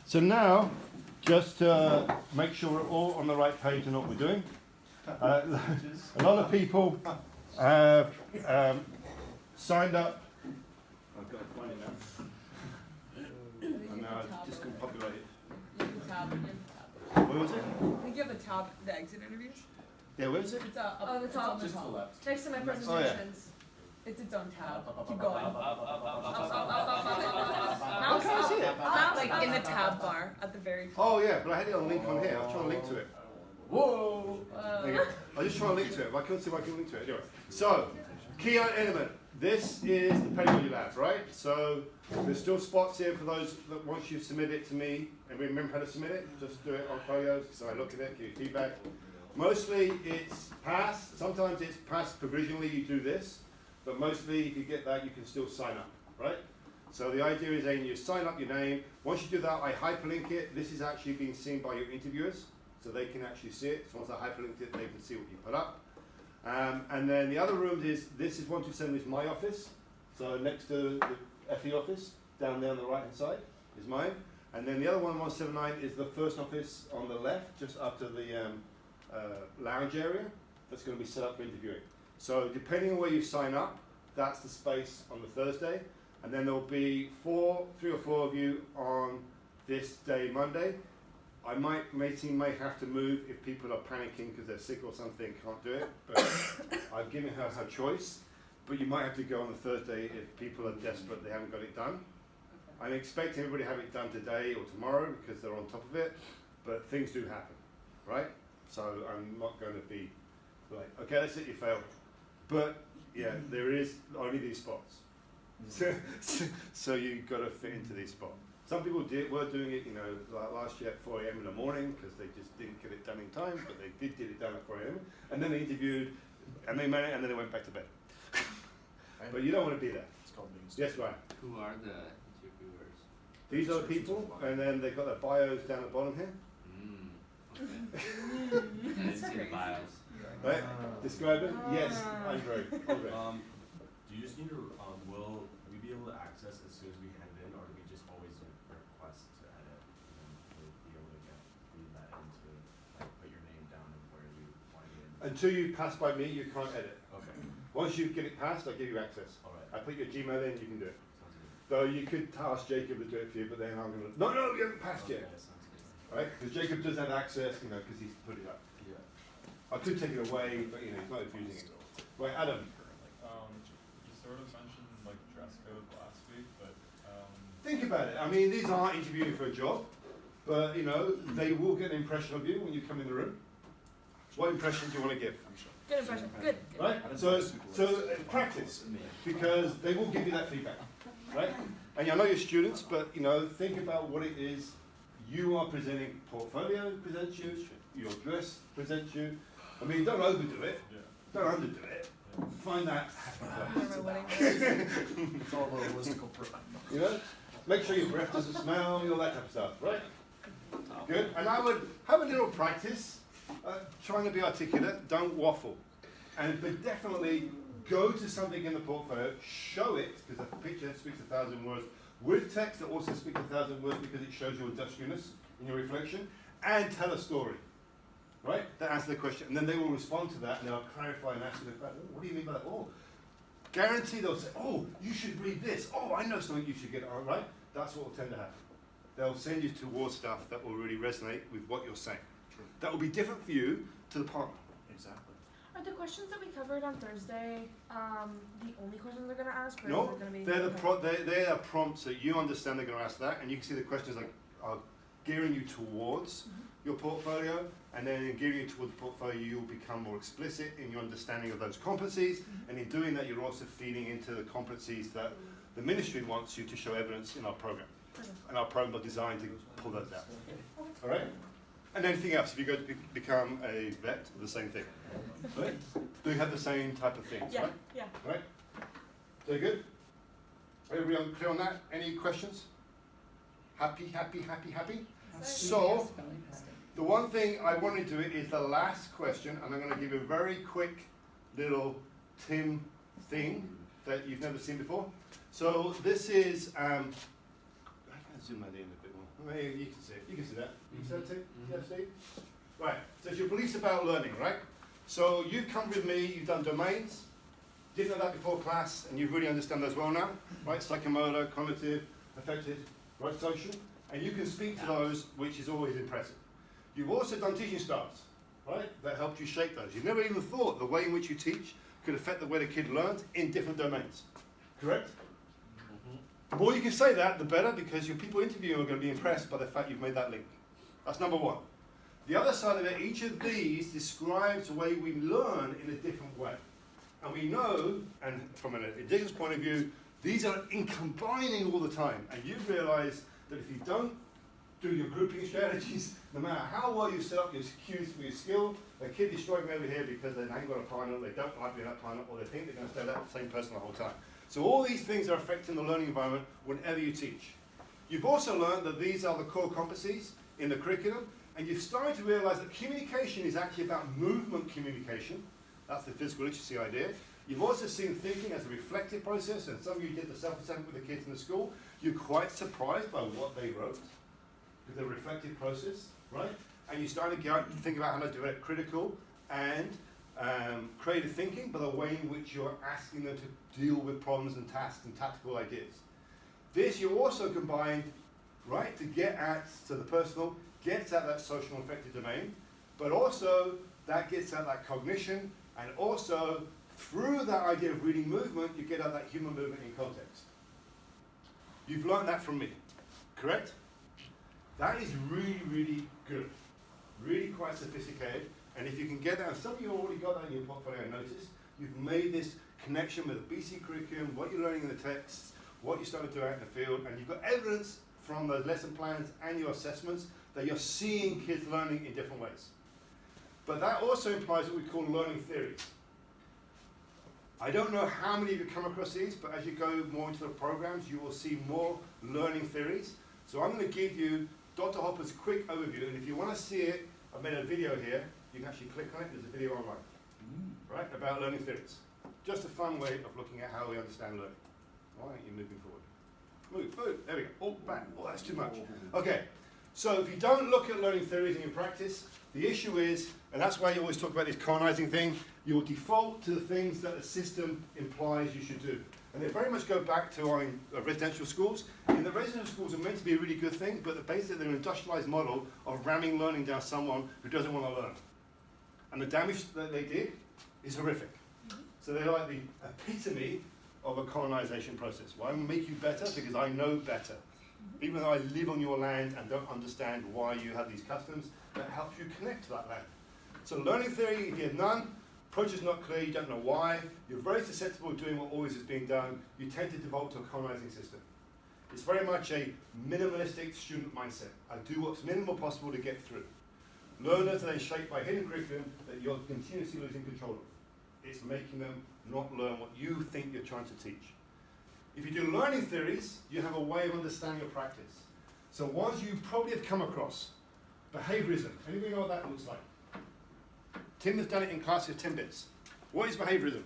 So now, just to make sure we're all on the right page and what we're doing, a lot of people have signed up. I've got to find it now. And now it's just got populated. Where was it? I think you have a tab, the exit interviews. Yeah, where is it? It's Oh, the top. just to the left. Next to my presentations. It's its own tab. Keep going. Mouse can't see it. Like in the tab bar at the very top. Oh yeah, but I had it on link on here. I was trying to link to it. Whoa! There you go. I was just trying to link to it, but I couldn't see if I could link to it. Anyway, so key element. This is the Pedagogy Lab, right? So there's still spots here for those that once you submit it to me, and remember how to submit it, just do it on Folios, so I look at it, give you feedback. Mostly it's passed. Sometimes it's passed provisionally, you do this, but mostly if you get that, you can still sign up, right? So the idea is then you sign up your name. Once you do that, I hyperlink it. This is actually being seen by your interviewers, so they can actually see it. So once I hyperlinked it, they can see what you put up. And then the other rooms this is 127 is my office. So next to the FE office, down there on the right hand side, is mine. And then the other one, 179, is the first office on the left, just after the lounge area. That's going to be set up for interviewing. So depending on where you sign up, that's the space on the Thursday. And then there'll be 3 or 4 of you on this day, Monday. My team may have to move if people are panicking because they're sick or something, can't do it. But I've given her choice. But you might have to go on the Thursday if people are desperate, they haven't got it done. I'm expecting everybody to have it done today or tomorrow because they're on top of it. But things do happen, right? So I'm not going to be like, okay, that's it, you failed. But yeah, there is only these spots. So you've got to fit into these spots. Some people were doing it, like last year at 4 a.m. in the morning because they just didn't get it done in time, but they did get it done at 4 a.m. And then they interviewed, and they made it, and then they went back to bed. But you don't want to be there. It's called being Yes, right. Who are the interviewers? These are the people, and then they've got their bios down the bottom here. I didn't see the bios. Right? Describe it? Yes, Andre. Do you just need to, will we be able to access as soon as we hand it in, or do we just always request to edit, and then we'll be able to feed that into, like, put your name down and where you want to get in? Until you pass by me, you can't edit. Okay, Once you get it passed, I give you access. alright, I put your Gmail in, you can do it. sounds good. Though you could ask Jacob to do it for you, but then I'm going to, no, you haven't passed Okay, yet. sounds good. Right? Because Jacob does have access, because he's put it up. Yeah. I could take it away, but he's not abusing it. Right, Adam. You sort of mentioned like dress code last week, but Think about it. I mean, these aren't interviewing for a job, but they will get an impression of you when you come in the room. What impression do you want to give? Good impression. Good. Right? So practice, because they will give you that feedback. Right? And I know you're students, but think about what it is you are presenting. Portfolio presents you, your dress presents you. I mean, don't overdo it. yeah. Don't underdo it. Find that happy place. My wedding. It's all about holistical Make sure your breath doesn't smell, all that type of stuff, right? Good. And I would have a little practice, trying to be articulate. Don't waffle, but definitely go to something in the portfolio, show it, because a picture speaks 1,000 words. With text, it also speaks 1,000 words because it shows your industriousness in your reflection, and tell a story. Right? That answers the question. And then they will respond to that and they'll clarify and ask you, what do you mean by that? Oh, guarantee they'll say, oh, you should read this. Oh, I know something you should get on, right? That's what will tend to happen. They'll send you towards stuff that will really resonate with what you're saying. True. That will be different for you to the partner. Exactly. Are the questions that we covered on Thursday the only questions they're going to ask? Or No, is it gonna be, they are prompts that you understand they're going to ask that, and you can see the questions like are gearing you towards your portfolio, and then in gearing you towards the portfolio, you'll become more explicit in your understanding of those competencies, and in doing that, you're also feeding into the competencies that the ministry wants you to show evidence in our program. And our program is designed to pull those out. All right? And anything else, if you go to become a vet, the same thing. Right? Do you have the same type of things, Yeah. right? Yeah. Right? Very good. Everybody clear on that? Any questions? Happy? So, the one thing I want to do is the last question, and I'm going to give you a very quick little Tim thing that you've never seen before. So this is, I can zoom that in a bit more. Maybe you can see it. You can see that. You can see that too? Yeah, Steve? Right. So it's your beliefs about learning, right? So you've come with me, you've done domains. Didn't know that before class, and you really understand those well now, right? Psychomotor, cognitive, affective, right? Social. And you can speak to those, which is always impressive. You've also done teaching styles, right? That helped you shape those. You've never even thought the way in which you teach could affect the way the kid learns in different domains. Correct? The more you can say that, the better, because your people interviewing are going to be impressed by the fact you've made that link. That's number one. The other side of it, each of these describes the way we learn in a different way. And we know, and from an indigenous point of view, these are in combining all the time. And you realize that if you don't do your grouping strategies, no matter how well you set up your cues for your skill, a kid is struggling over here because they ain't got a partner, they don't like being that partner, or they think they're going to stay that same person the whole time. So all these things are affecting the learning environment whenever you teach. You've also learned that these are the core competencies in the curriculum, and you've started to realize that communication is actually about movement communication. That's the physical literacy idea. You've also seen thinking as a reflective process, and some of you did the self-assessment with the kids in the school. You're quite surprised by what they wrote, with the reflective process, right? And you started to go out and think about how to develop critical and creative thinking, but the way in which you're asking them to deal with problems and tasks and tactical ideas. This you also combined, right, to get at, so the personal gets at that social and affective domain, but also that gets at that cognition, and also through that idea of reading movement, you get at that human movement in context. You've learned that from me, correct? That is really, really good. Really quite sophisticated. And if you can get that, and some of you already got that in your portfolio, I noticed, you've made this connection with the BC curriculum, what you're learning in the texts, what you started to do out in the field, and you've got evidence from those lesson plans and your assessments that you're seeing kids learning in different ways. But that also implies what we call learning theories. I don't know how many of you come across these, but as you go more into the programs, you will see more learning theories. So I'm going to give you Dr. Hopper's quick overview, and if you want to see it, I've made a video here. You can actually click on it. There's a video online, right, about learning theories. Just a fun way of looking at how we understand learning. Why aren't you moving forward? Move. There we go. Oh, back. Oh, that's too much. Okay. So if you don't look at learning theories in your practice, the issue is, and that's why you always talk about this colonizing thing, you'll default to the things that the system implies you should do. And they very much go back to our residential schools. And the residential schools are meant to be a really good thing, but basically they're an industrialized model of ramming learning down someone who doesn't want to learn. And the damage that they did is horrific. So they're like the epitome of a colonization process. Well, I make you better because I know better. Even though I live on your land and don't understand why you have these customs, that helps you connect to that land. So learning theory, if you have none, approach is not clear, you don't know why, you're very susceptible to doing what always is being done, you tend to default to a colonizing system. It's very much a minimalistic student mindset. I do what's minimal possible to get through. Learners are then shaped by hidden curriculum that you're continuously losing control of. It's making them not learn what you think you're trying to teach. If you do learning theories, you have a way of understanding your practice. So ones you probably have come across. Behaviorism. Anybody know what that looks like? Tim has done it in class with Timbits. What is behaviorism?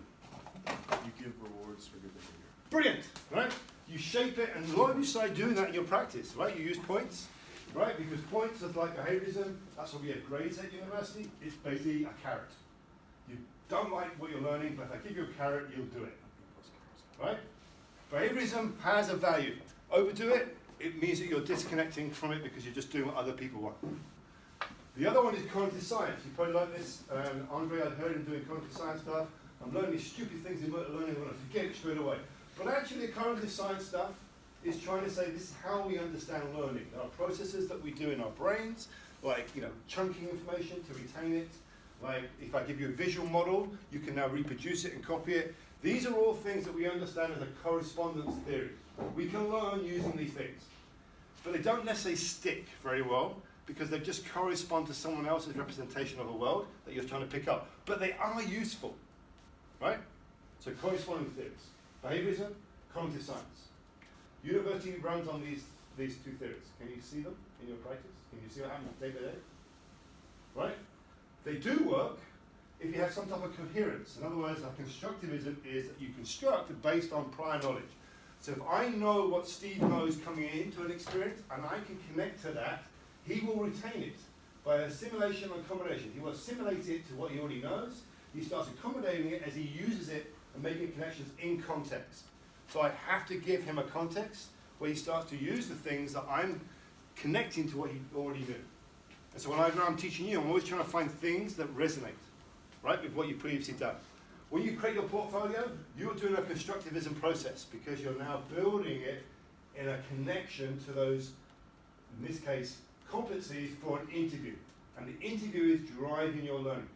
You give rewards for good behavior. Brilliant, right? You shape it, and a lot of you start doing that in your practice, right? You use points, right? Because points are like behaviorism. That's why we have grades at university. It's basically a carrot. You don't like what you're learning, but if I give you a carrot, you'll do it, right? Behaviorism has a value. Overdo it, it means that you're disconnecting from it because you're just doing what other people want. The other one is cognitive science. You probably like this. Andre, I've heard him doing cognitive science stuff. I'm learning these stupid things in motor learning, I'm going to forget it straight away. But actually, the cognitive science stuff is trying to say this is how we understand learning. There are processes that we do in our brains, like chunking information to retain it. Like if I give you a visual model, you can now reproduce it and copy it. These are all things that we understand as a correspondence theory. We can learn using these things. But they don't necessarily stick very well because they just correspond to someone else's representation of a world that you're trying to pick up. But they are useful, right? So corresponding theories. Behaviorism, cognitive science. University runs on these two theories. Can you see them in your practice? Can you see what happens day by day? Right? They do work if you have some type of coherence. In other words, constructivism is that you construct based on prior knowledge. So if I know what Steve knows coming into an experience, and I can connect to that, he will retain it by assimilation and combination. He will assimilate it to what he already knows. He starts accommodating it as he uses it and making connections in context. So I have to give him a context where he starts to use the things that I'm connecting to what he already knew. And so when I'm teaching you, I'm always trying to find things that resonate, right, with what you've previously done. When you create your portfolio, you're doing a constructivism process because you're now building it in a connection to those, in this case, competencies for an interview. And the interview is driving your learning.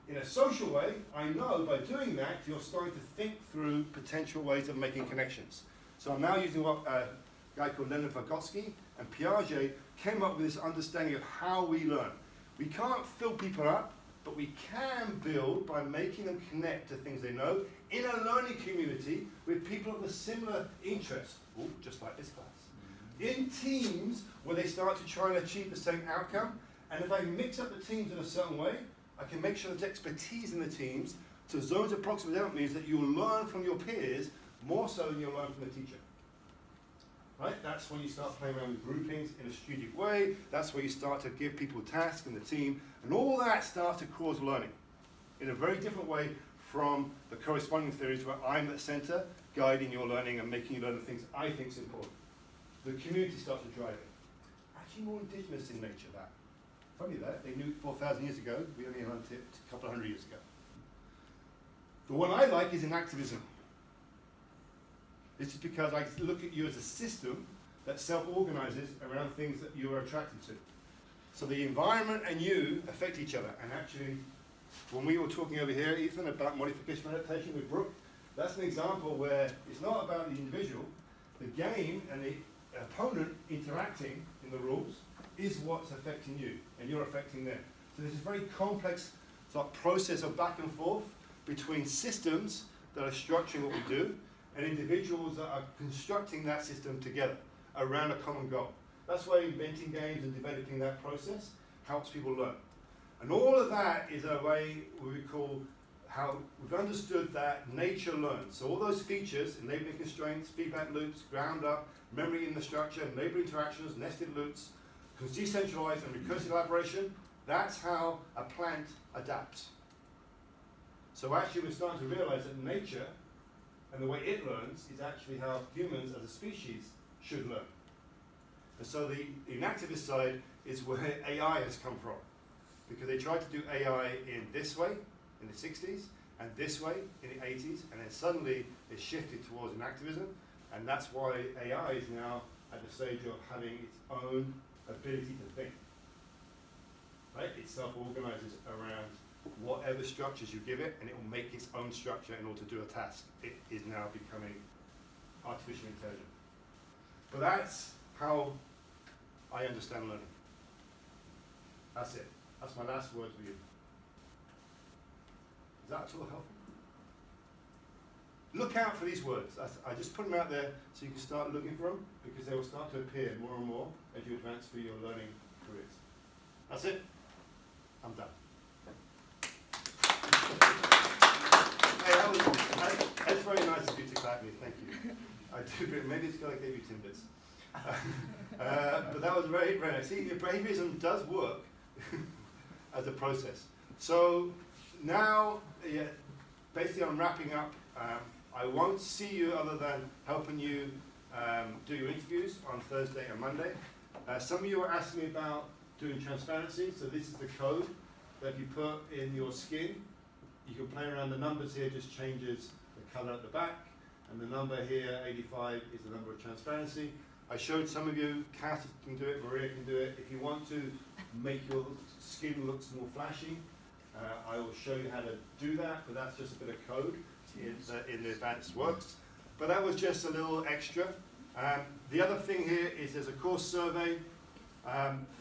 In a social way, I know by doing that, you're starting to think through potential ways of making connections. So I'm now using what a guy called Leonard Vygotsky and Piaget came up with this understanding of how we learn. We can't fill people up, but we can build by making them connect to things they know in a learning community with people of a similar interest, just like this class. In teams where they start to try and achieve the same outcome, and if I mix up the teams in a certain way, I can make sure there's expertise in the teams, so zones of proximate development means that you'll learn from your peers more so than you'll learn from the teacher. Right? That's when you start playing around with groupings in a strategic way. That's where you start to give people tasks in the team. And all that starts to cause learning in a very different way from the corresponding theories where I'm at the center, guiding your learning and making you learn the things I think is important. The community starts to drive it. Actually more indigenous in nature, that. Funny that, they knew it 4,000 years ago. We only learned it a couple of hundred years ago. The one I like is in activism. This is because I look at you as a system that self-organizes around things that you are attracted to. So the environment and you affect each other. And actually, when we were talking over here, Ethan, about modification adaptation with Brooke, that's an example where it's not about the individual. The game and the opponent interacting in the rules is what's affecting you, and you're affecting them. So there's this very complex sort of process of back and forth between systems that are structuring what we do, and individuals that are constructing that system together around a common goal. That's why inventing games and developing that process helps people learn. And all of that is a way we call how we've understood that nature learns. So all those features, enabling constraints, feedback loops, ground up, memory in the structure, enabling interactions, nested loops, decentralized and recursive elaboration, that's how a plant adapts. So actually we're starting to realize that nature and the way it learns is actually how humans as a species should learn. And so the inactivist side is where AI has come from. Because they tried to do AI in this way in the 60s, and this way in the 80s, and then suddenly it shifted towards inactivism, and that's why AI is now at the stage of having its own ability to think. Right? It self-organizes around whatever structures you give it, and it will make its own structure in order to do a task. It is now becoming artificial intelligence. But that's how I understand learning. That's it. That's my last word for you. Is that at all helpful? Look out for these words. I just put them out there so you can start looking for them, because they will start to appear more and more as you advance through your learning careers. That's it. I'm done. Hey, that's very nice of you to clap me. Thank you. I do, but maybe it's because I gave you Timbits. But that was very, very nice. See, the behaviorism does work as a process. So now, basically I'm wrapping up. I won't see you other than helping you do your interviews on Thursday and Monday. Some of you are asking me about doing transparency. So this is the code that if you put in your skin, you can play around. The numbers here just changes the color at the back. And the number here, 85, is the number of transparency. I showed some of you, Kat can do it, Maria can do it. If you want to make your skin look more flashy, I will show you how to do that, but that's just a bit of code in the advanced works. But that was just a little extra. The other thing here is there's a course survey.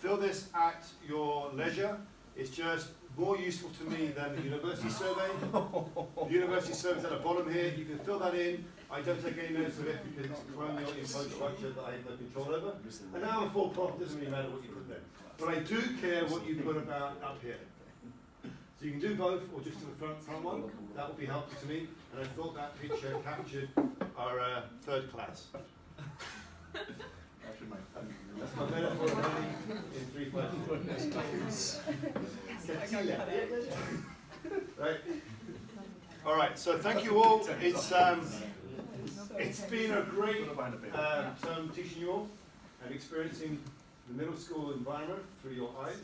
Fill this at your leisure. It's just more useful to me than the university survey. The university survey is at the bottom here. You can fill that in. I don't take any notice of it because it's a colonial imposed structure that I have no control over. And now I'm full profit, doesn't really matter what you put there. But I do care what you put about up here. So you can do both or just to the front one. That will be helpful to me. And I thought that picture captured are third class. Actually, That's my metaphor of learning in 3 classes. Right. All right. So thank you all. It's been a great term teaching you all and experiencing the middle school environment through your eyes.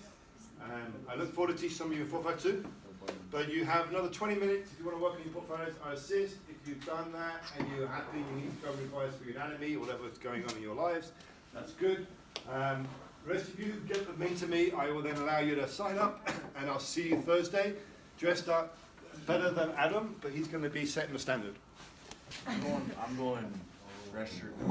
I look forward to teaching some of you in 452. But you have another 20 minutes if you want to work on your portfolios. I assist. If you've done that and you're happy, you need to go and revise for your anatomy or whatever's going on in your lives. That's good. The rest of you get the mean to me. I will then allow you to sign up, and I'll see you Thursday, dressed up better than Adam, but he's going to be setting the standard. I'm going dress shirt.